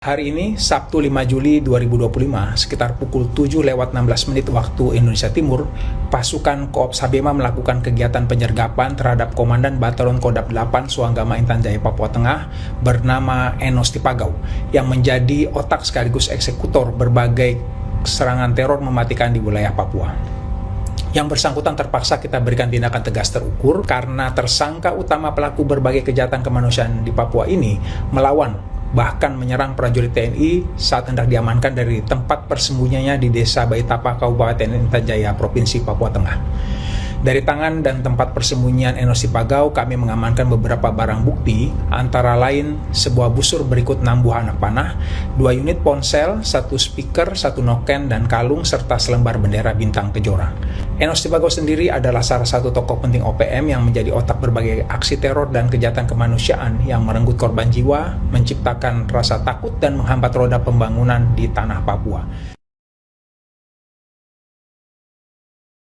Hari ini, Sabtu 5 Juli 2025, sekitar pukul 7:16 waktu Indonesia Timur, pasukan Koops Habema melakukan kegiatan penyergapan terhadap Komandan Batalon Kodam 8 Suanggama Intan Jaya Papua Tengah bernama Enos Tipagau, yang menjadi otak sekaligus eksekutor berbagai serangan teror mematikan di wilayah Papua. Yang bersangkutan terpaksa kita berikan tindakan tegas terukur karena tersangka utama pelaku berbagai kejahatan kemanusiaan di Papua ini melawan bahkan menyerang prajurit TNI saat hendak diamankan dari tempat persembunyiannya di Desa Baitapa, Kabupaten Intan Jaya, Provinsi Papua Tengah. Dari tangan dan tempat persembunyian Enos Tipagau, kami mengamankan beberapa barang bukti, antara lain sebuah busur berikut 6 buah anak panah, 2 unit ponsel, 1 speaker, 1 noken, dan kalung, serta selembar bendera bintang kejora. Enos Tipagau sendiri adalah salah satu tokoh penting OPM yang menjadi otak berbagai aksi teror dan kejahatan kemanusiaan yang merenggut korban jiwa, menciptakan rasa takut, dan menghambat roda pembangunan di tanah Papua.